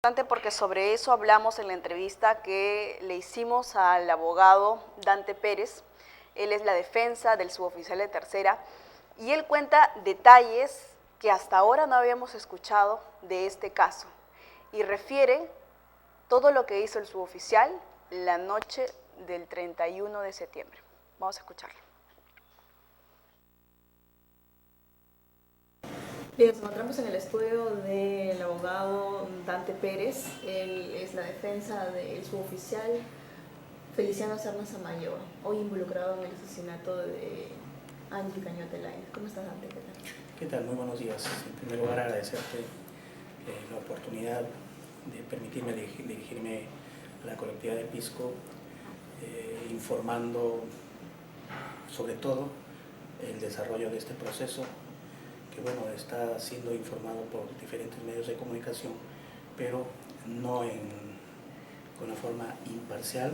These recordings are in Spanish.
Porque sobre eso hablamos en la entrevista que le hicimos al abogado Dante Pérez. Él es la defensa del suboficial de tercera y él cuenta detalles que hasta ahora no habíamos escuchado de este caso y refiere todo lo que hizo el suboficial la noche del 31 de septiembre. Vamos a escucharlo. Bien, nos encontramos en el estudio del abogado Dante Pérez. Él es la defensa del suboficial Feliciano Serna Samayoa, hoy involucrado en el asesinato de Angie Cañote Lainez. ¿Cómo estás, Dante? ¿Qué tal? ¿Qué tal? Muy buenos días. En primer lugar, agradecerte la oportunidad de permitirme dirigirme a la colectividad de Pisco, informando sobre todo el desarrollo de este proceso, que bueno, está siendo informado por diferentes medios de comunicación, pero no con la forma imparcial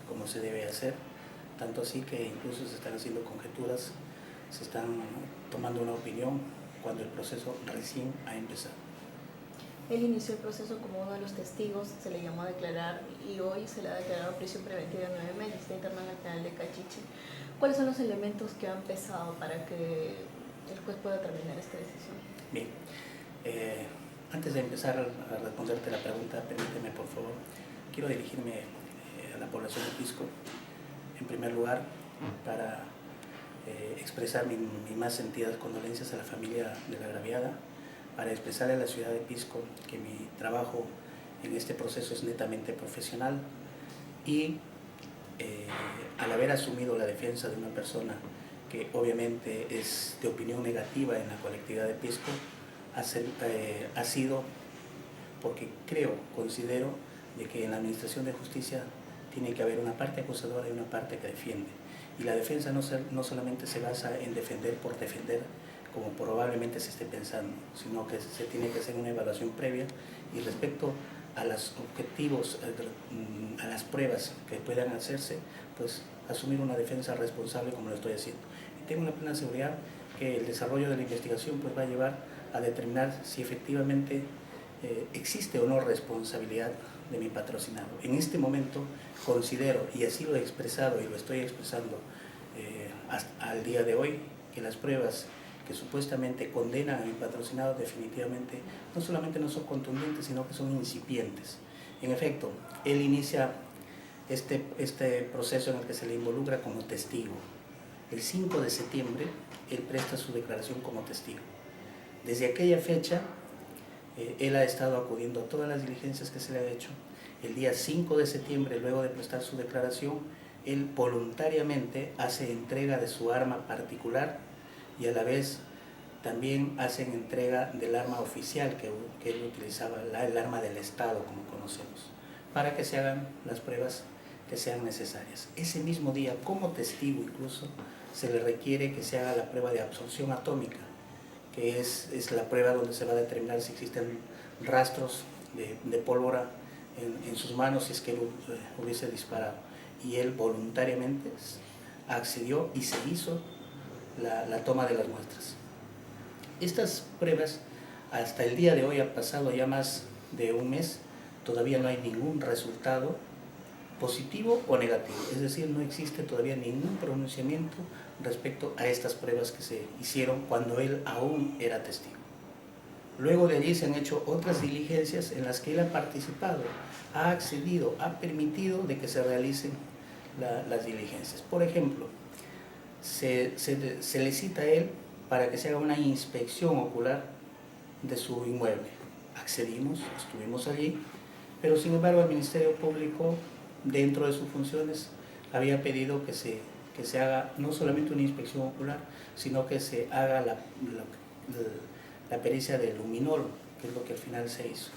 como se debe hacer, tanto así que incluso se están haciendo conjeturas, se están tomando una opinión cuando el proceso recién ha empezado. Él inició el proceso como uno de los testigos, se le llamó a declarar y hoy se le ha declarado prisión preventiva de 9 meses, está internado en el penal de Cachiche. ¿Cuáles son los elementos que han pesado para que el juez pueda terminar esta decisión? Bien, antes de empezar a responderte la pregunta, permíteme por favor, quiero dirigirme a la población de Pisco, en primer lugar, para expresar mis más sentidas condolencias a la familia de la agraviada, para expresarle a la ciudad de Pisco que mi trabajo en este proceso es netamente profesional y al haber asumido la defensa de una persona que obviamente es de opinión negativa en la colectividad de Pisco, ha sido porque considero de que en la administración de justicia tiene que haber una parte acusadora y una parte que defiende. Y la defensa no solamente se basa en defender por defender, como probablemente se esté pensando, sino que se tiene que hacer una evaluación previa y respecto a los objetivos, a las pruebas que puedan hacerse, pues asumir una defensa responsable como lo estoy haciendo. Y tengo la plena seguridad que el desarrollo de la investigación pues va a llevar a determinar si efectivamente existe o no responsabilidad de mi patrocinado. En este momento considero, y así lo he expresado y lo estoy expresando hasta al día de hoy, que las pruebas que supuestamente condenan a mi patrocinado definitivamente no solamente no son contundentes, sino que son incipientes. En efecto, él inicia este proceso en el que se le involucra como testigo. El 5 de septiembre, él presta su declaración como testigo. Desde aquella fecha, él ha estado acudiendo a todas las diligencias que se le ha hecho. El día 5 de septiembre, luego de prestar su declaración, él voluntariamente hace entrega de su arma particular y a la vez también hacen entrega del arma oficial que él utilizaba, el arma del Estado, como conocemos, para que se hagan las pruebas que sean necesarias. Ese mismo día, como testigo incluso, se le requiere que se haga la prueba de absorción atómica, que es la prueba donde se va a determinar si existen rastros de pólvora en sus manos si es que él hubiese disparado. Y él voluntariamente accedió y se hizo la toma de las muestras. Estas pruebas, hasta el día de hoy, ha pasado ya más de un mes, todavía no hay ningún resultado positivo o negativo, es decir, no existe todavía ningún pronunciamiento respecto a estas pruebas que se hicieron cuando él aún era testigo. Luego de allí se han hecho otras diligencias en las que él ha participado, ha accedido, ha permitido de que se realicen las diligencias. Por ejemplo, se le cita a él para que se haga una inspección ocular de su inmueble. Accedimos, estuvimos allí, pero sin embargo el Ministerio Público, dentro de sus funciones, había pedido que se haga no solamente una inspección ocular, sino que se haga la pericia de luminol, que es lo que al final se hizo.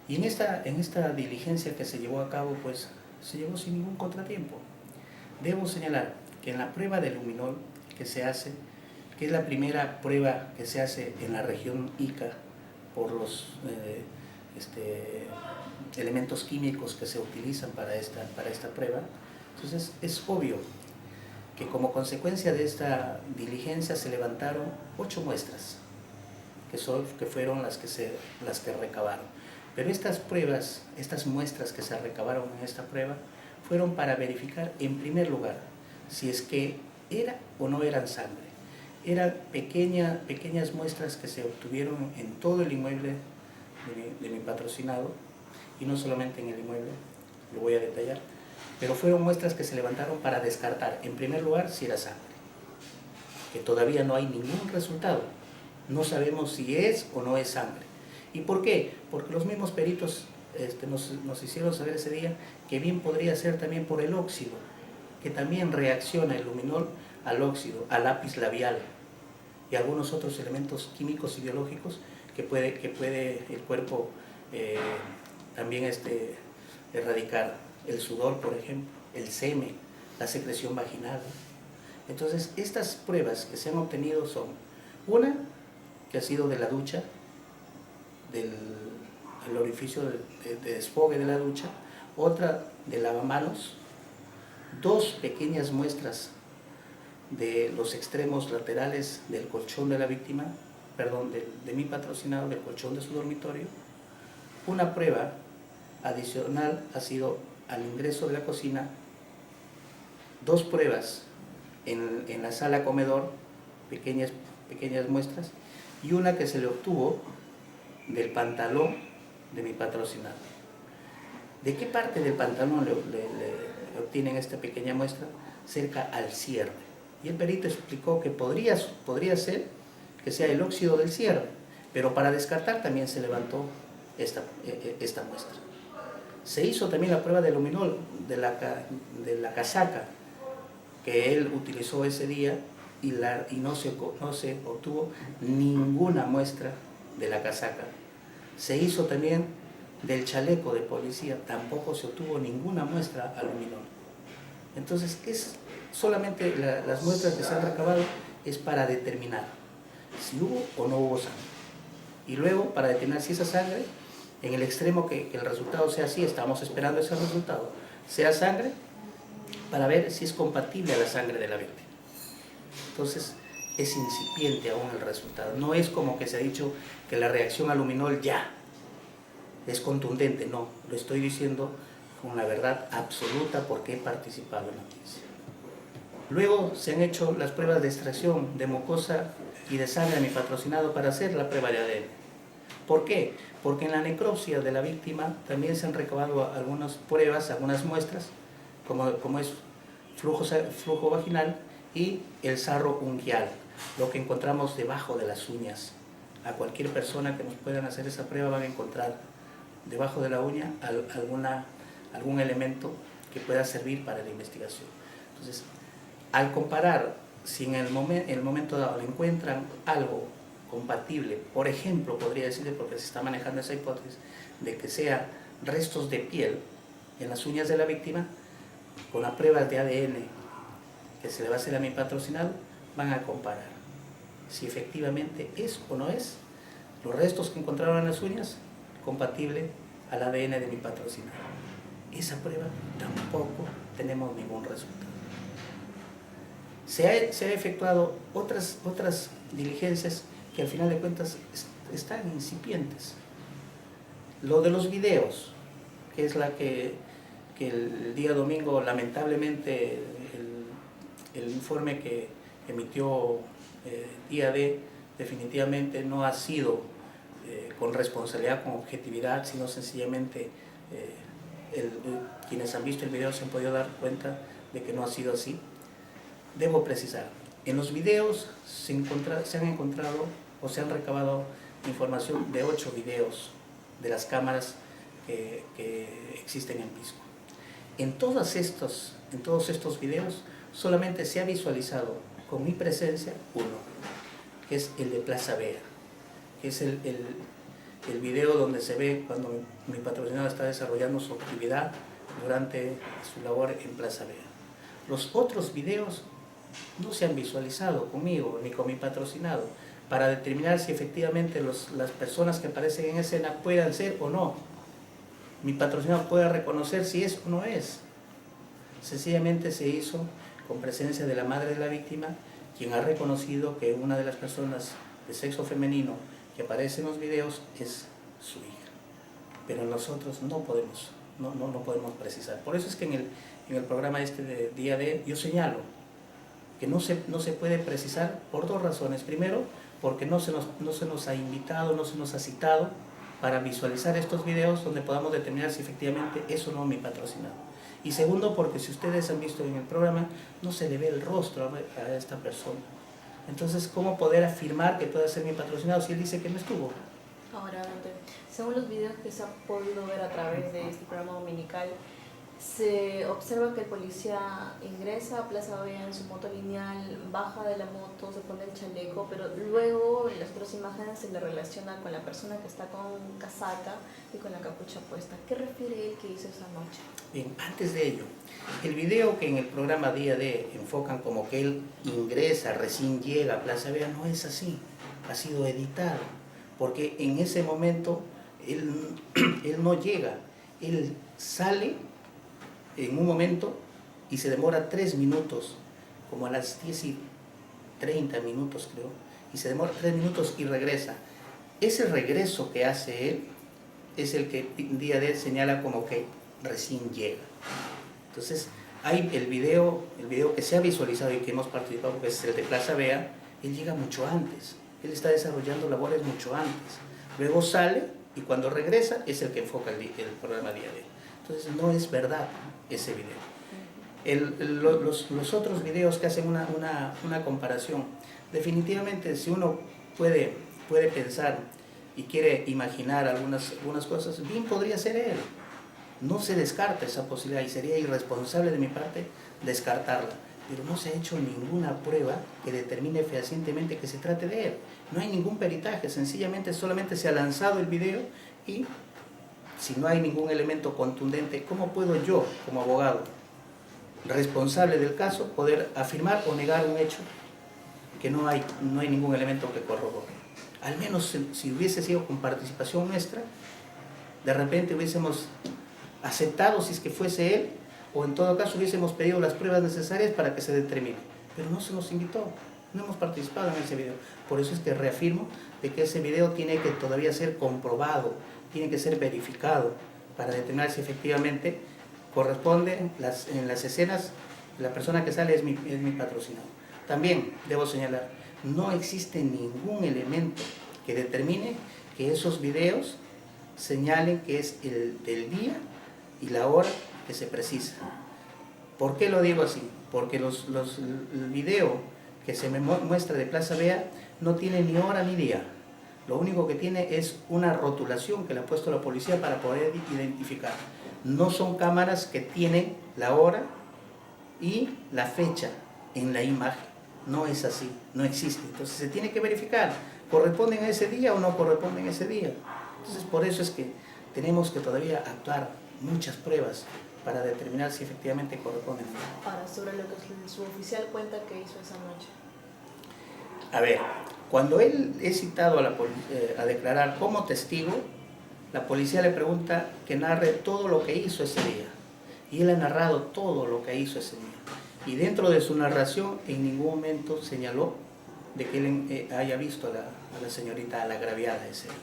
Y en esta diligencia que se llevó a cabo, pues se llevó sin ningún contratiempo. Debo señalar que en la prueba de luminol que se hace, que es la primera prueba que se hace en la región Ica por los elementos químicos que se utilizan para esta prueba, entonces es obvio que como consecuencia de esta diligencia se levantaron 8 muestras, que fueron las que recabaron. Pero estas pruebas, estas muestras que se recabaron en esta prueba, fueron para verificar en primer lugar si es que era o no eran sangre. Eran pequeñas muestras que se obtuvieron en todo el inmueble de mi patrocinado, y no solamente en el inmueble, lo voy a detallar, pero fueron muestras que se levantaron para descartar en primer lugar si era sangre, que todavía no hay ningún resultado, no sabemos si es o no es sangre. ¿Y por qué? Porque los mismos peritos nos hicieron saber ese día que bien podría ser también por el óxido, que también reacciona el luminol al óxido, al lápiz labial y algunos otros elementos químicos y biológicos que puede el cuerpo también erradicar. El sudor, por ejemplo, el semen, la secreción vaginal. Entonces, estas pruebas que se han obtenido son: una, que ha sido de la ducha, del orificio de desfogue de la ducha; otra, de lavamanos; dos pequeñas muestras de los extremos laterales del colchón de la víctima, perdón, de mi patrocinado, del colchón de su dormitorio; una prueba adicional ha sido al ingreso de la cocina; dos pruebas en la sala comedor, pequeñas muestras; y una que se le obtuvo del pantalón de mi patrocinado. ¿De qué parte del pantalón le obtienen esta pequeña muestra? Cerca al cierre. Y el perito explicó que podría ser que sea el óxido del cierre, pero para descartar también se levantó esta muestra. Se hizo también la prueba de luminol de la casaca que él utilizó ese día, y no se obtuvo ninguna muestra de la casaca. Se hizo también del chaleco de policía, tampoco se obtuvo ninguna muestra al luminol. Entonces, solamente las muestras que se han recabado es para determinar si hubo o no hubo sangre. Y luego, para determinar si esa sangre, en el extremo que el resultado sea así, estamos esperando ese resultado, sea sangre, para ver si es compatible a la sangre de la víctima. Entonces, es incipiente aún el resultado. No es como que se ha dicho que la reacción al luminol ya es contundente. No, lo estoy diciendo con la verdad absoluta porque he participado en la audiencia. Luego se han hecho las pruebas de extracción de mucosa y de sangre a mi patrocinado para hacer la prueba de ADN. ¿Por qué? Porque en la necropsia de la víctima también se han recabado algunas pruebas, algunas muestras, como es flujo vaginal y el sarro unguial, lo que encontramos debajo de las uñas. A cualquier persona que nos puedan hacer esa prueba van a encontrar debajo de la uña algún elemento que pueda servir para la investigación. Entonces, al comparar, si en el momento dado le encuentran algo compatible, por ejemplo, podría decirle, porque se está manejando esa hipótesis, de que sea restos de piel en las uñas de la víctima, con las pruebas de ADN que se le va a hacer a mi patrocinado, van a comparar si efectivamente es o no es los restos que encontraron en las uñas compatible al ADN de mi patrocinado. Esa prueba tampoco tenemos ningún resultado. Se ha efectuado otras diligencias que al final de cuentas están incipientes. Lo de los videos, que es la que el día domingo lamentablemente el informe que emitió día D definitivamente no ha sido con responsabilidad, con objetividad, sino sencillamente quienes han visto el video se han podido dar cuenta de que no ha sido así. Debo precisar, en los videos se han encontrado o se han recabado información de 8 videos de las cámaras que existen en Pisco. En todos estos videos solamente se ha visualizado con mi presencia uno, que es el de Plaza Vea, que es el video donde se ve cuando mi patrocinado está desarrollando su actividad durante su labor en Plaza Vea. Los otros videos no se han visualizado conmigo ni con mi patrocinado para determinar si efectivamente las personas que aparecen en escena puedan ser o no. Mi patrocinado pueda reconocer si es o no es. Sencillamente se hizo con presencia de la madre de la víctima, quien ha reconocido que una de las personas de sexo femenino que aparece en los videos es su hija. pero nosotros no podemos, no podemos precisar. Por eso es que en el programa este de Día D yo señalo que no se puede precisar por dos razones. Primero, porque no se nos ha invitado, no se nos ha citado para visualizar estos videos donde podamos determinar si efectivamente es o no mi patrocinado. Y segundo, porque si ustedes han visto en el programa, no se le ve el rostro a esta persona. Entonces, ¿cómo poder afirmar que puede ser mi patrocinado si él dice que no estuvo? Ahora, según los videos que se ha podido ver a través de este programa dominical, se observa que el policía ingresa a Plaza Vea en su moto lineal, baja de la moto, se pone el chaleco, pero luego en las otras imágenes se le relaciona con la persona que está con casaca y con la capucha puesta. ¿Qué refiere él que hizo esa noche? Bien, antes de ello, el video que en el programa Día D enfocan como que él ingresa, recién llega a Plaza Vea, no es así, ha sido editado, porque en ese momento él no llega, él sale en un momento y se demora 3 minutos, como a las 10:30 minutos creo, y se demora 3 minutos y regresa. Ese regreso que hace él es el que Día D señala como que recién llega. Entonces hay el video que se ha visualizado y que hemos participado, porque es el de Plaza Vea, él llega mucho antes, él está desarrollando labores mucho antes, luego sale y cuando regresa es el que enfoca el programa Día D. Entonces no es verdad ese video. Los otros videos que hacen una comparación, definitivamente si uno puede pensar y quiere imaginar algunas cosas, bien podría ser él. No se descarta esa posibilidad y sería irresponsable de mi parte descartarla, pero no se ha hecho ninguna prueba que determine fehacientemente que se trate de él. No hay ningún peritaje, sencillamente solamente se ha lanzado el video y si no hay ningún elemento contundente, ¿cómo puedo yo, como abogado responsable del caso, poder afirmar o negar un hecho que no hay ningún elemento que corrobore? Al menos si hubiese sido con participación nuestra, de repente hubiésemos aceptado si es que fuese él, o en todo caso hubiésemos pedido las pruebas necesarias para que se determine. Pero no se nos invitó, no hemos participado en ese video. Por eso es que reafirmo de que ese video tiene que todavía ser comprobado, tiene que ser verificado para determinar si efectivamente corresponde en las escenas, la persona que sale es mi patrocinador. También debo señalar, no existe ningún elemento que determine que esos videos señalen que es el del día y la hora que se precisa. ¿Por qué lo digo así? Porque el video que se me muestra de Plaza Vea no tiene ni hora ni día. Lo único que tiene es una rotulación que le ha puesto la policía para poder identificar. No son cámaras que tienen la hora y la fecha en la imagen. No es así, no existe. Entonces se tiene que verificar, ¿corresponden a ese día o no corresponden a ese día? Entonces por eso es que tenemos que todavía actuar muchas pruebas para determinar si efectivamente corresponden. Ahora, sobre lo que el suboficial cuenta que hizo esa noche. A ver, cuando él es citado a declarar como testigo, la policía le pregunta que narre todo lo que hizo ese día. Y él ha narrado todo lo que hizo ese día. Y dentro de su narración, en ningún momento señaló de que él haya visto a la señorita, a la agraviada ese día.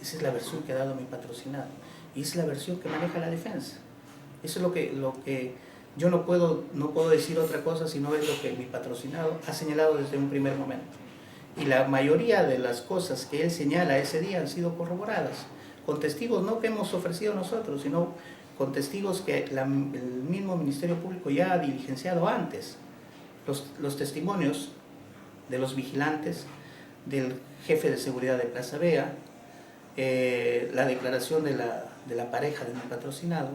Esa es la versión que ha dado mi patrocinado. Y es la versión que maneja la defensa. Eso es lo que yo no puedo decir otra cosa sino es lo que mi patrocinado ha señalado desde un primer momento. Y la mayoría de las cosas que él señala ese día han sido corroboradas con testigos no que hemos ofrecido nosotros, sino con testigos que el mismo Ministerio Público ya ha diligenciado antes. Los testimonios de los vigilantes, del jefe de seguridad de Plaza Vea, la declaración de la pareja de mi patrocinado,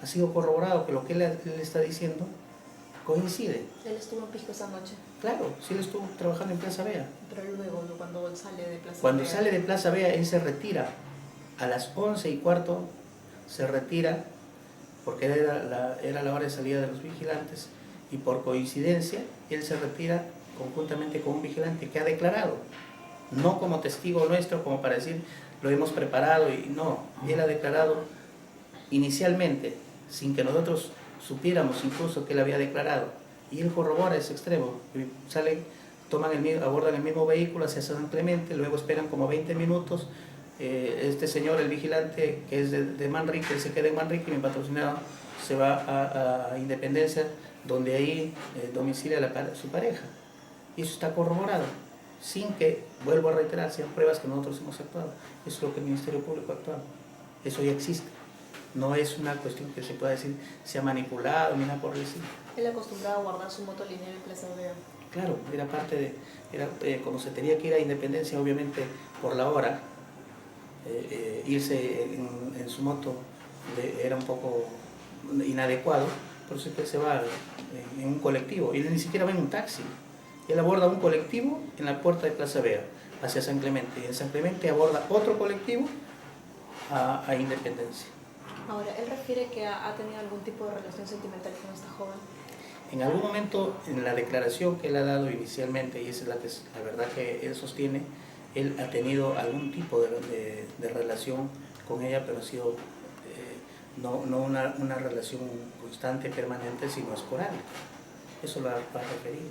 ha sido corroborado que lo que él está diciendo coincide. ¿Él estuvo en Pisco esa noche? Claro, sí, él estuvo trabajando en Plaza Vea. Pero luego, cuando él sale de Plaza Vea... Cuando sale de Plaza Vea, él se retira. A las 11:15 se retira, porque era la hora de salida de los vigilantes, y por coincidencia, él se retira conjuntamente con un vigilante que ha declarado. No como testigo nuestro, como para decir, lo hemos preparado, y no. Él ha declarado inicialmente, sin que nosotros supiéramos incluso que él había declarado, y él corrobora ese extremo. Salen, abordan el mismo vehículo hacia San Clemente, luego esperan como 20 minutos, este señor, el vigilante, que es de Manrique, él se queda en Manrique y mi patrocinado se va a Independencia, donde ahí domicilia su pareja. Y eso está corroborado, sin que, vuelvo a reiterar, sean pruebas que nosotros hemos actuado. Eso es lo que el Ministerio Público ha actuado. Eso ya existe. No es una cuestión que se pueda decir se ha manipulado ni nada por decir. Él acostumbraba a guardar su moto lineal en Plaza Vea. Claro, era parte de, como se tenía que ir a Independencia, obviamente por la hora, irse en su moto era un poco inadecuado, por eso es que se va en un colectivo. Él ni siquiera va en un taxi. Él aborda un colectivo en la puerta de Plaza Vea, hacia San Clemente, y en San Clemente aborda otro colectivo a Independencia. Ahora, él refiere que ha tenido algún tipo de relación sentimental con esta joven. En algún momento, en la declaración que él ha dado inicialmente, y esa es la verdad que él sostiene, él ha tenido algún tipo de relación con ella, pero ha sido no una relación constante, permanente, sino esporádica. Eso lo ha referido.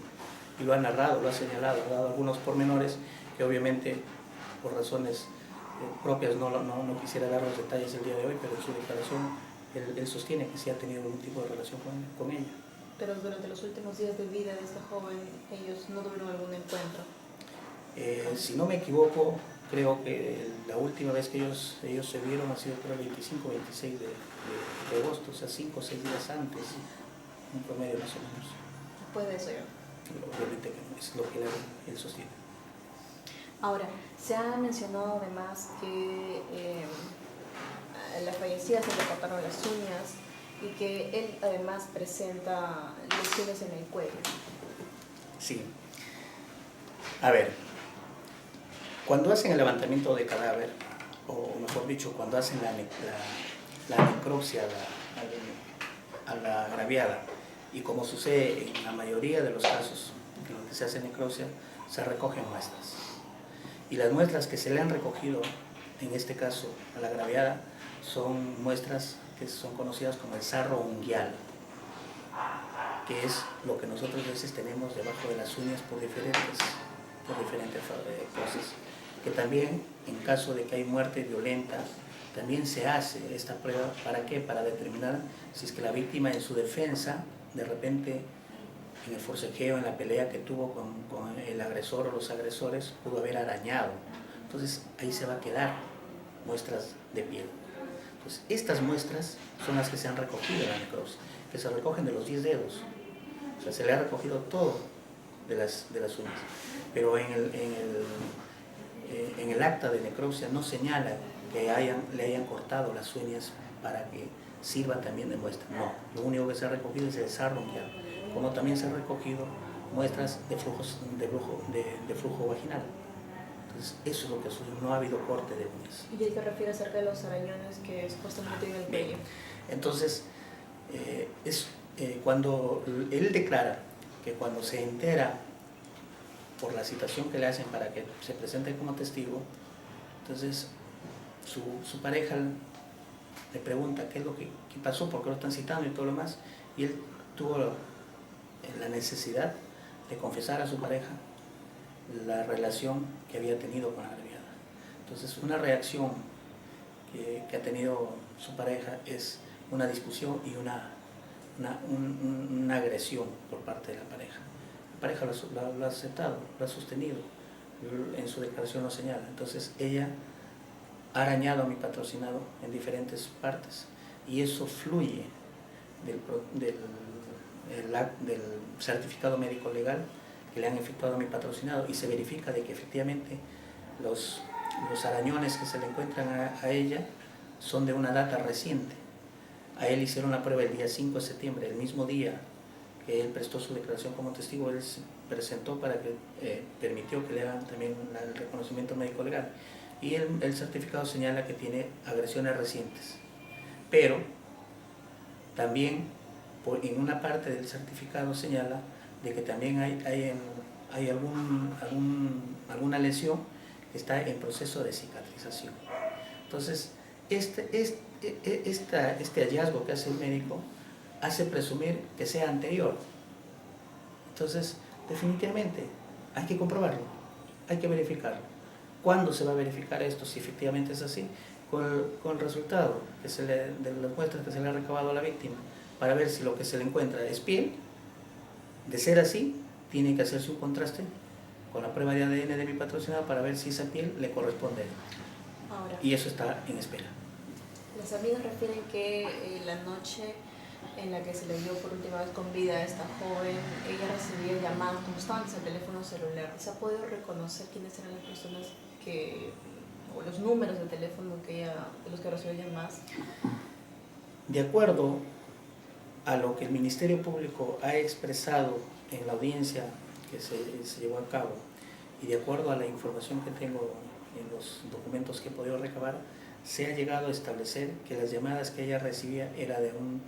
Y lo ha narrado, lo ha señalado, ha dado algunos pormenores que obviamente por razones propias no quisiera dar los detalles el día de hoy, pero en su declaración él sostiene que sí ha tenido algún tipo de relación con ella. Pero durante los últimos días de vida de esta joven, ellos no tuvieron algún encuentro. Si no me equivoco, creo que la última vez que ellos se vieron ha sido el 25 o 26 de agosto, o sea 5 o 6 días antes, un promedio más o menos. Después de eso ya. Obviamente que es lo que él sostiene. Ahora, se ha mencionado además que la fallecida se le cortaron las uñas y que él además presenta lesiones en el cuello. Sí. A ver, cuando hacen el levantamiento de cadáver, o mejor dicho, cuando hacen la necropsia a la agraviada, y como sucede en la mayoría de los casos en los que se hace necropsia, se recogen muestras. Y las muestras que se le han recogido, en este caso a la agraviada, son muestras que son conocidas como el sarro unguial, que es lo que nosotros a veces tenemos debajo de las uñas por diferentes cosas. Que también, en caso de que hay muerte violenta, también se hace esta prueba. ¿Para qué? Para determinar si es que la víctima en su defensa, de repente, en el forcejeo, en la pelea que tuvo con el agresor o los agresores, pudo haber arañado. Entonces, ahí se va a quedar muestras de piel. Entonces, estas muestras son las que se han recogido en la necropsia, que se recogen de los 10 dedos. O sea, se le ha recogido todo de las uñas. Pero en el acta de necropsia no señala que le hayan cortado las uñas para que sirva también de muestra. No, lo único que se ha recogido es el sarro unguial, como también se han recogido muestras de flujo vaginal. Entonces, eso es lo que sucede, no ha habido corte de uñas. ¿Y él te refiere acerca de los arañones que supuestamente tiene el cuello? Bien. Entonces, cuando él declara que cuando se entera por la citación que le hacen para que se presente como testigo, entonces su pareja le pregunta qué pasó, por qué lo están citando y todo lo demás, y él tuvo la necesidad de confesar a su pareja la relación que había tenido con la agraviada. Entonces, una reacción que ha tenido su pareja es una discusión y una agresión por parte de la pareja. La pareja lo ha aceptado, lo ha sostenido, en su declaración lo señala. Entonces, ella ha arañado a mi patrocinado en diferentes partes y eso fluye del certificado médico legal que le han efectuado a mi patrocinado y se verifica de que efectivamente los arañones que se le encuentran a ella son de una data reciente. A él hicieron la prueba el día 5 de septiembre, el mismo día que él prestó su declaración como testigo. Él se presentó para que permitió que le hagan también el reconocimiento médico legal. Y el certificado señala que tiene agresiones recientes. Pero también en una parte del certificado señala de que también hay alguna lesión que está en proceso de cicatrización. Entonces, este hallazgo que hace el médico hace presumir que sea anterior. Entonces, definitivamente, hay que comprobarlo, hay que verificarlo. ¿Cuándo se va a verificar esto? Si efectivamente es así, con el resultado de las muestras que se le ha recabado a la víctima, para ver si lo que se le encuentra es piel. De ser así, tiene que hacerse un contraste con la prueba de ADN de mi patrocinado para ver si esa piel le corresponde a él. Ahora, Y eso está en espera. las amigas refieren que la noche en la que se le vio por última vez con vida a esta joven, ella recibía llamadas constantes al teléfono celular. ¿Se ha podido reconocer quiénes eran las personas o los números de teléfono de los que recibió llamadas? De acuerdo a lo que el Ministerio Público ha expresado en la audiencia que se llevó a cabo, y de acuerdo a la información que tengo en los documentos que he podido recabar, se ha llegado a establecer que las llamadas que ella recibía era de un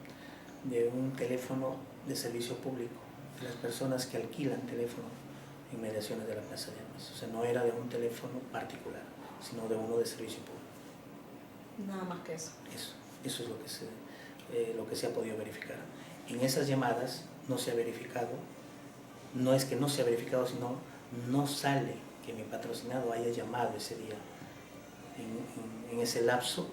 teléfono de servicio público, de las personas que alquilan teléfono en mediaciones de la Plaza de Armas. O sea, no era de un teléfono particular, sino de uno de servicio público. Nada más que eso. Eso es lo que se ha podido verificar. En esas llamadas no se ha verificado, no es que no se ha verificado, sino no sale que mi patrocinado haya llamado ese día, en ese lapso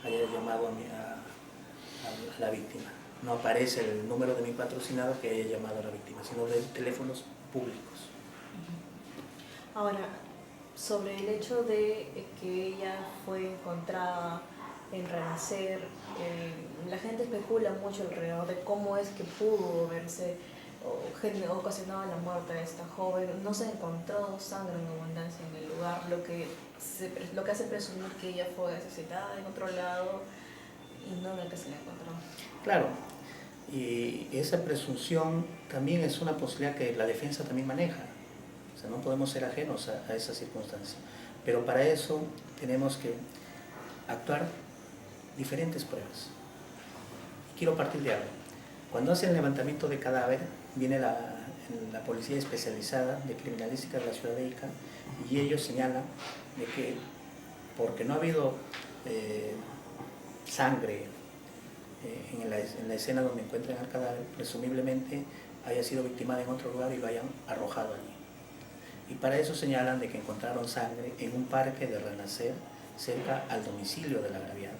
haya llamado a la víctima. No aparece el número de mi patrocinado que haya llamado a la víctima, sino de teléfonos públicos. Ahora, sobre el hecho de que ella fue encontrada en Renacer, la gente especula mucho alrededor de cómo es que pudo verse ocasionado la muerte de esta joven. No se encontró sangre en abundancia en el lugar, lo que hace presumir que ella fue asesinada en otro lado y no en el que se la encontró. Claro, y esa presunción también es una posibilidad que la defensa también maneja. O sea, no podemos ser ajenos a esa circunstancia. Pero para eso tenemos que actuar diferentes pruebas. Quiero partir de algo. Cuando hacen el levantamiento de cadáver, viene la policía especializada de criminalística de la ciudad de Ica y ellos señalan de que porque no ha habido sangre en la escena donde encuentran el cadáver, presumiblemente haya sido victimada en otro lugar y lo hayan arrojado allí. Y para eso señalan de que encontraron sangre en un parque de Renacer cerca al domicilio de la agraviada.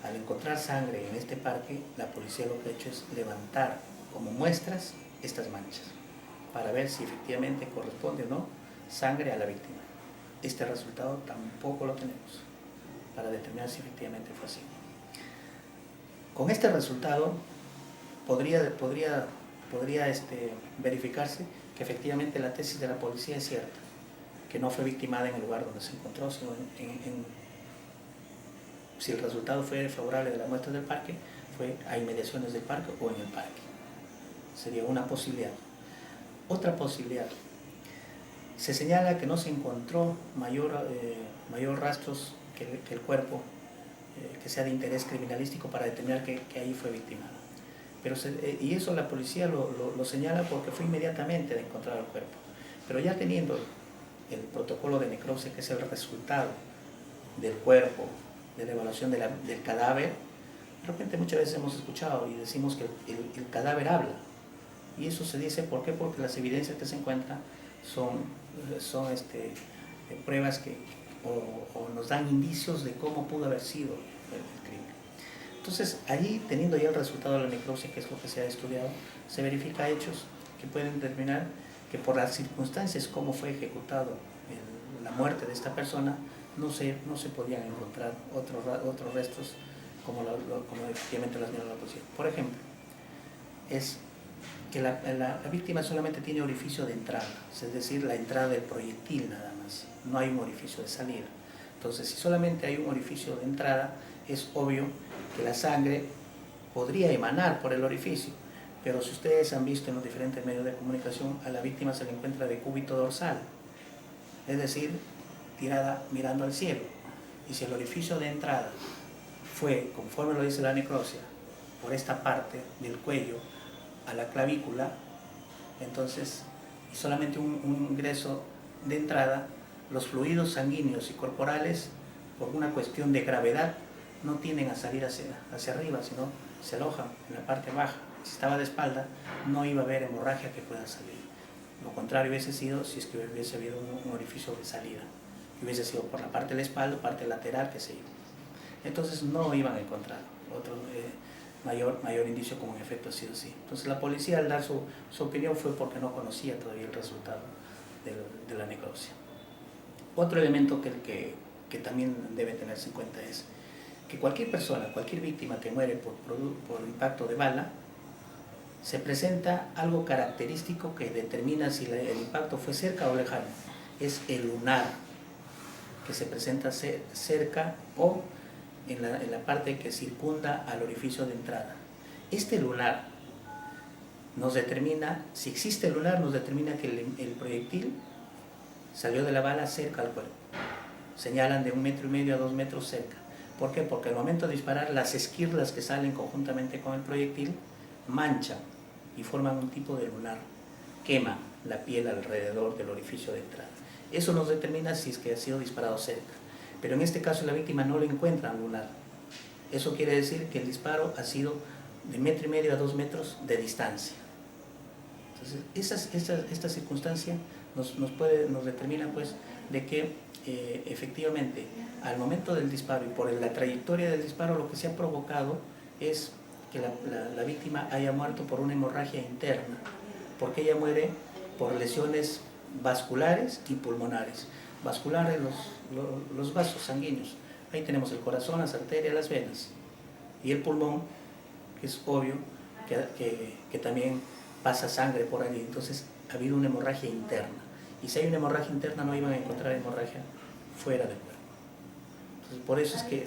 Al encontrar sangre en este parque, la policía lo que ha hecho es levantar como muestras estas manchas para ver si efectivamente corresponde o no sangre a la víctima. Este resultado tampoco lo tenemos para determinar si efectivamente fue así. Con este resultado podría verificarse que efectivamente la tesis de la policía es cierta, que no fue victimada en el lugar donde se encontró, sino si el resultado fue favorable de la muestra del parque, fue a inmediaciones del parque o en el parque. Sería una posibilidad. Otra posibilidad, se señala que no se encontró mayor rastros que el cuerpo, que sea de interés criminalístico para determinar que ahí fue victimada. Y eso la policía lo señala porque fue inmediatamente de encontrar el cuerpo. Pero ya teniendo el protocolo de necropsia, que es el resultado del cuerpo, de la evaluación del cadáver, de repente muchas veces hemos escuchado y decimos que el cadáver habla. Y eso se dice, ¿por qué? Porque las evidencias que se encuentran son pruebas que o nos dan indicios de cómo pudo haber sido el crimen. Entonces, allí, teniendo ya el resultado de la necropsia, que es lo que se ha estudiado, se verifica hechos que pueden determinar que por las circunstancias como fue ejecutado la muerte de esta persona, no se podían encontrar otros restos como efectivamente las señaló la policía. Por ejemplo, es que la víctima solamente tiene orificio de entrada, es decir, la entrada del proyectil nada más, no hay un orificio de salida. Entonces, si solamente hay un orificio de entrada, es obvio que la sangre podría emanar por el orificio, pero si ustedes han visto en los diferentes medios de comunicación, a la víctima se le encuentra de cúbito dorsal, es decir, tirada mirando al cielo. Y si el orificio de entrada fue, conforme lo dice la necropsia, por esta parte del cuello a la clavícula, entonces, y solamente un ingreso de entrada, los fluidos sanguíneos y corporales, por una cuestión de gravedad, no tienden a salir hacia arriba, sino se alojan en la parte baja. Si estaba de espalda, no iba a haber hemorragia que pueda salir. Lo contrario hubiese sido si es que hubiese habido un orificio de salida. que hubiese sido por la parte de la espalda, parte lateral, qué sé yo. Entonces no iban a encontrar otro mayor indicio como en efecto ha sido así. Entonces la policía al dar su opinión fue porque no conocía todavía el resultado de la necropsia. Otro elemento que también debe tenerse en cuenta es que cualquier persona, cualquier víctima que muere por impacto de bala, se presenta algo característico que determina si el impacto fue cerca o lejano. Es el lunar, que se presenta cerca o en la parte que circunda al orificio de entrada. Este lunar nos determina, si existe el lunar, nos determina que el proyectil salió de la bala cerca al cuerpo. Señalan de 1,5 metros a 2 metros cerca. ¿Por qué? Porque al momento de disparar, las esquirlas que salen conjuntamente con el proyectil manchan y forman un tipo de lunar. Quema la piel alrededor del orificio de entrada. Eso nos determina si es que ha sido disparado cerca. Pero en este caso la víctima no le encuentra lunar. Eso quiere decir que el disparo ha sido de 1,5 metros a 2 metros de distancia. Entonces, esta circunstancia nos determina pues de que efectivamente al momento del disparo y por la trayectoria del disparo lo que se ha provocado es que la víctima haya muerto por una hemorragia interna, porque ella muere por lesiones vasculares y pulmonares. Vasculares, los vasos sanguíneos, ahí tenemos el corazón, las arterias, las venas, y el pulmón, que es obvio que también pasa sangre por allí. Entonces ha habido una hemorragia interna, y si hay una hemorragia interna no iban a encontrar hemorragia fuera del cuerpo. Entonces por eso es que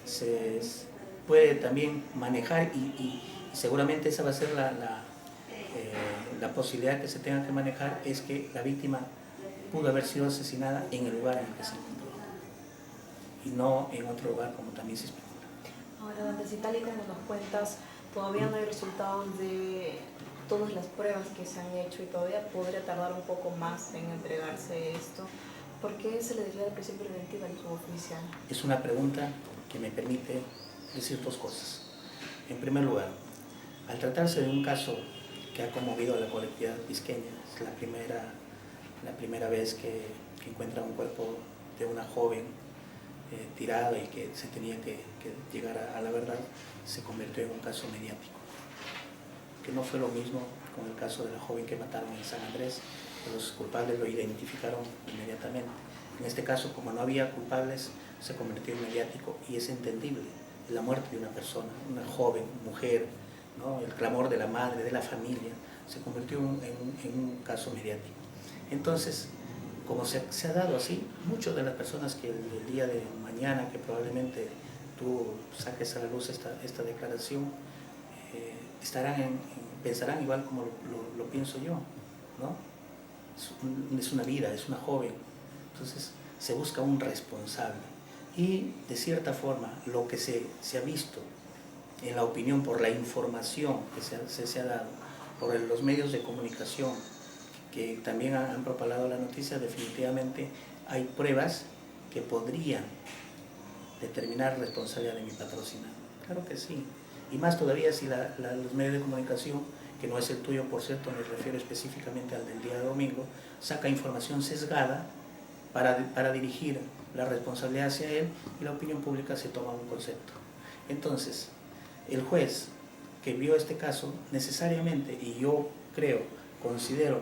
se puede también manejar y seguramente esa va a ser la posibilidad que se tenga que manejar, es que la víctima pudo haber sido asesinada en el lugar en el que se encontró y no en otro lugar como también se especula. Ahora, donde si tal y como nos cuentas, todavía no hay resultados de todas las pruebas que se han hecho y todavía podría tardar un poco más en entregarse esto. ¿Por qué se le declara prisión preventiva al suboficial? Es una pregunta que me permite decir dos cosas. En primer lugar, al tratarse de un caso que ha conmovido a la colectividad pisqueña, es la primera vez que encuentra un cuerpo de una joven tirada y que se tenía que llegar a la verdad, se convirtió en un caso mediático. Que no fue lo mismo con el caso de la joven que mataron en San Andrés, que los culpables lo identificaron inmediatamente. En este caso, como no había culpables, se convirtió en mediático y es entendible la muerte de una persona, una joven, mujer, ¿no? El clamor de la madre, de la familia, se convirtió en un caso mediático. Entonces, como se ha dado así, muchas de las personas que el día de mañana, que probablemente tú saques a la luz esta declaración, pensarán igual como lo pienso yo, ¿no? Es una vida, es una joven. Entonces se busca un responsable y de cierta forma lo que se ha visto en la opinión por la información que se ha dado por los medios de comunicación que también han propalado la noticia, definitivamente hay pruebas que podrían determinar responsabilidad de mi patrocinador. Claro que sí. Y más todavía si los medios de comunicación, que no es el tuyo por cierto, me refiero específicamente al del día de domingo, saca información sesgada para dirigir la responsabilidad hacia él y la opinión pública se toma un concepto. Entonces, el juez que vio este caso necesariamente, y yo considero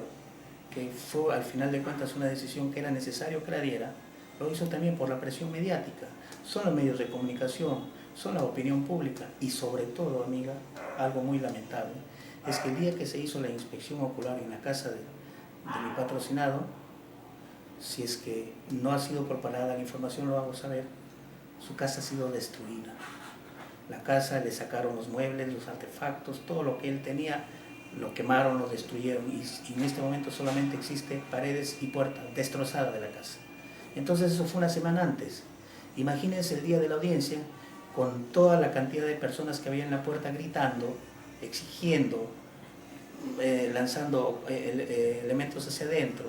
que fue al final de cuentas una decisión que era necesario que la diera, lo hizo también por la presión mediática. Son los medios de comunicación, son la opinión pública y sobre todo, amiga, algo muy lamentable, es que el día que se hizo la inspección ocular en la casa de mi patrocinado, si es que no ha sido propalada la información, lo hago saber, su casa ha sido destruida. La casa, le sacaron los muebles, los artefactos, todo lo que él tenía, lo quemaron, lo destruyeron y en este momento solamente existe paredes y puertas destrozadas de la casa. Entonces eso fue una semana antes. Imagínense el día de la audiencia con toda la cantidad de personas que había en la puerta gritando, exigiendo, lanzando elementos hacia adentro,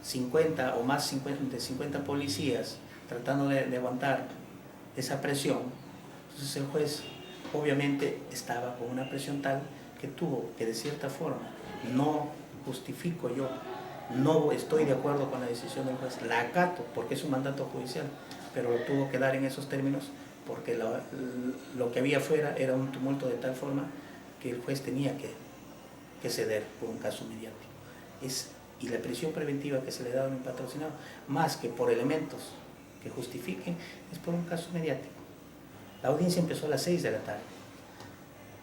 50 o más de 50 policías tratando de aguantar esa presión. Entonces el juez obviamente estaba con una presión tal que tuvo que de cierta forma, no justifico yo no estoy de acuerdo con la decisión del juez, la acato porque es un mandato judicial, pero lo tuvo que dar en esos términos porque lo que había afuera era un tumulto de tal forma que el juez tenía que ceder por un caso mediático. Y la prisión preventiva que se le da a mi patrocinado, más que por elementos que justifiquen, es por un caso mediático. La audiencia empezó a las 6 de la tarde,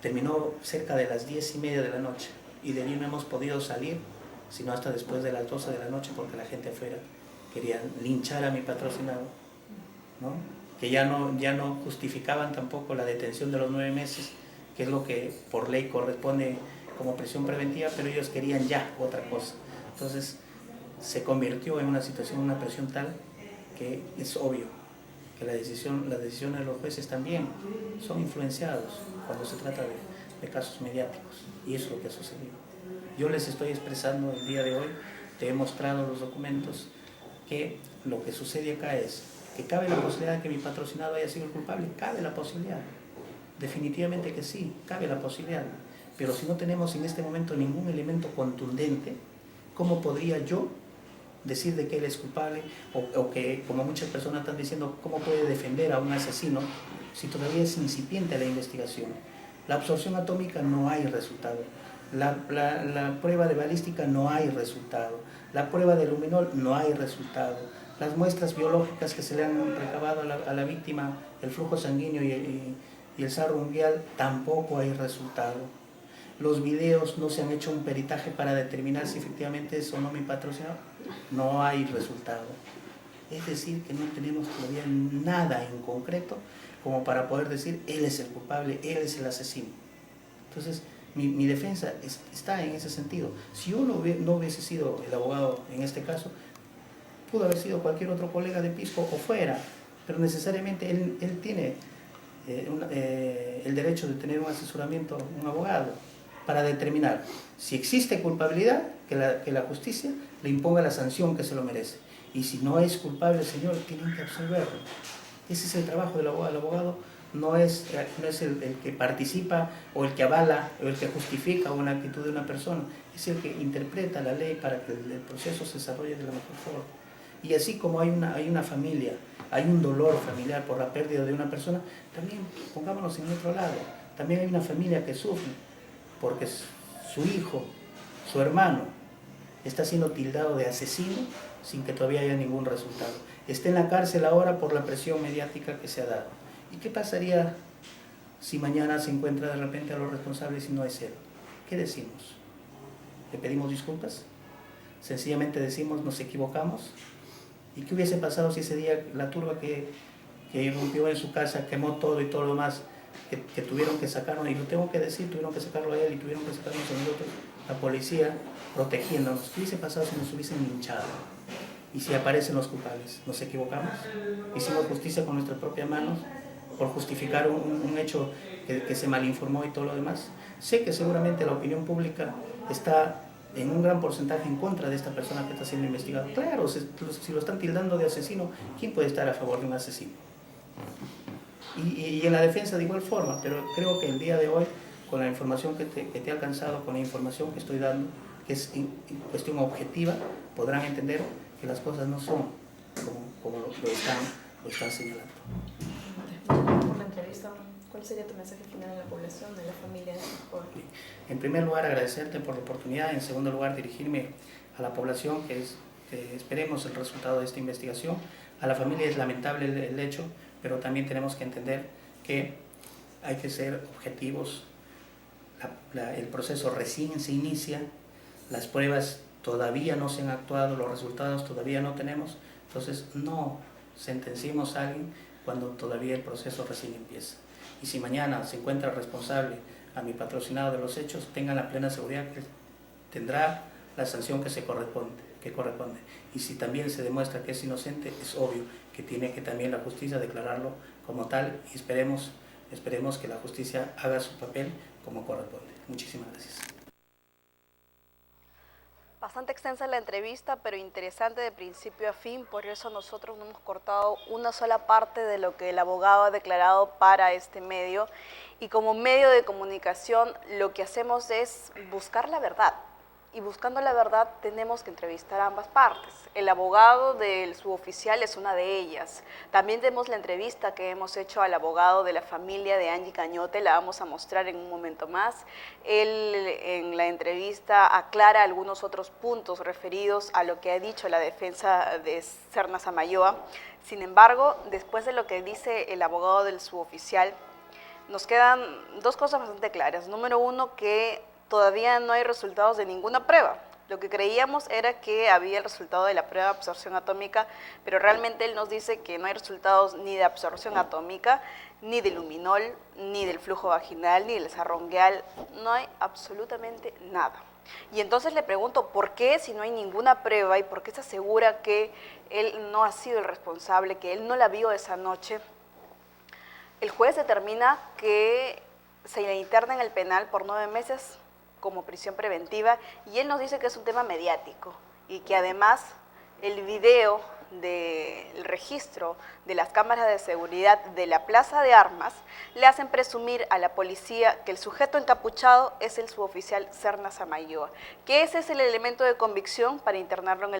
terminó cerca de las 10:30 de la noche, y de allí no hemos podido salir, sino hasta después de las 12 de la noche, porque la gente afuera quería linchar a mi patrocinado, ¿no? Que ya no justificaban tampoco la detención de los 9 meses, que es lo que por ley corresponde como prisión preventiva, pero ellos querían ya otra cosa. Entonces se convirtió en una situación, una presión tal que es obvio que las decisiones de los jueces también son influenciados cuando se trata de casos mediáticos, y eso es lo que ha sucedido. Yo les estoy expresando el día de hoy, te he mostrado los documentos, que lo que sucede acá es que cabe la posibilidad de que mi patrocinado haya sido el culpable, cabe la posibilidad, definitivamente que sí, cabe la posibilidad, pero si no tenemos en este momento ningún elemento contundente, ¿cómo podría yo decir de que él es culpable o que, como muchas personas están diciendo, cómo puede defender a un asesino si todavía es incipiente la investigación? La absorción atómica no hay resultado, la prueba de balística no hay resultado, la prueba de luminol no hay resultado, las muestras biológicas que se le han recabado a la víctima, el flujo sanguíneo y el sarro unguial, tampoco hay resultado. Los videos no se han hecho un peritaje para determinar si efectivamente es o no mi patrocinador, no hay resultado. Es decir, que no tenemos todavía nada en concreto como para poder decir él es el culpable, él es el asesino. Entonces, mi defensa está en ese sentido. Si yo no hubiese sido el abogado en este caso, pudo haber sido cualquier otro colega de Pisco o fuera, pero necesariamente él tiene el derecho de tener un asesoramiento, un abogado, para determinar si existe culpabilidad, que la justicia le imponga la sanción que se lo merece. Y si no es culpable el señor, tienen que absolverlo. Ese es el trabajo del abogado. El abogado no es el que participa o el que avala o el que justifica una actitud de una persona, es el que interpreta la ley para que el proceso se desarrolle de la mejor forma. Y así como hay una familia, hay un dolor familiar por la pérdida de una persona, también pongámonos en otro lado, también hay una familia que sufre porque su hijo, su hermano, está siendo tildado de asesino sin que todavía haya ningún resultado. Está en la cárcel ahora por la presión mediática que se ha dado. ¿Y qué pasaría si mañana se encuentra de repente a los responsables y no es él? ¿Qué decimos? ¿Le pedimos disculpas? Sencillamente decimos nos equivocamos. ¿Y qué hubiese pasado si ese día la turba que irrumpió en su casa quemó todo y todo lo demás, que tuvieron que sacarlo, y lo tengo que decir, tuvieron que sacarlo a él y tuvieron que sacarnos a nosotros, la policía protegiéndonos? ¿Qué hubiese pasado si nos hubiesen linchado? Y si aparecen los culpables, ¿nos equivocamos? Hicimos justicia con nuestras propias manos por justificar un hecho que se malinformó y todo lo demás. Sé que seguramente la opinión pública está en un gran porcentaje en contra de esta persona que está siendo investigada. Claro, si lo están tildando de asesino, ¿quién puede estar a favor de un asesino? Y en la defensa de igual forma, pero creo que el día de hoy, con la información que te he alcanzado, con la información que estoy dando, que es en cuestión objetiva, podrán entender que las cosas no son como lo están señalando. Gracias por la entrevista. ¿Cuál sería tu mensaje final a la población, a la familia de este joven? En primer lugar, agradecerte por la oportunidad. En segundo lugar, dirigirme a la población, que esperemos el resultado de esta investigación. A la familia es lamentable el hecho, pero también tenemos que entender que hay que ser objetivos. El proceso recién se inicia, las pruebas todavía no se han actuado, los resultados todavía no tenemos, entonces no sentenciemos a alguien cuando todavía el proceso recién empieza. Y si mañana se encuentra responsable a mi patrocinado de los hechos, tengan la plena seguridad que tendrá la sanción que corresponde. Y si también se demuestra que es inocente, es obvio que tiene que también la justicia declararlo como tal, y esperemos que la justicia haga su papel como corresponde. Muchísimas gracias. Bastante extensa la entrevista, pero interesante de principio a fin, por eso nosotros no hemos cortado una sola parte de lo que el abogado ha declarado para este medio, y como medio de comunicación lo que hacemos es buscar la verdad y buscando la verdad tenemos que entrevistar a ambas partes. El abogado del suboficial es una de ellas. También tenemos la entrevista que hemos hecho al abogado de la familia de Angie Cañote, la vamos a mostrar en un momento más. Él en la entrevista aclara algunos otros puntos referidos a lo que ha dicho la defensa de Serna Samayoa. Sin embargo, después de lo que dice el abogado del suboficial, nos quedan dos cosas bastante claras. Número uno, que todavía no hay resultados de ninguna prueba. Lo que creíamos era que había el resultado de la prueba de absorción atómica, pero realmente él nos dice que no hay resultados ni de absorción atómica, ni del luminol, ni del flujo vaginal, ni del sarrongueal. No hay absolutamente nada. Y entonces le pregunto, ¿por qué si no hay ninguna prueba y por qué se asegura que él no ha sido el responsable, que él no la vio esa noche? El juez determina que se le interna en el penal por 9 meses como prisión preventiva y él nos dice que es un tema mediático y que además el video del registro de las cámaras de seguridad de la Plaza de Armas le hacen presumir a la policía que el sujeto encapuchado es el suboficial Serna Samayoa, que ese es el elemento de convicción para internarlo en el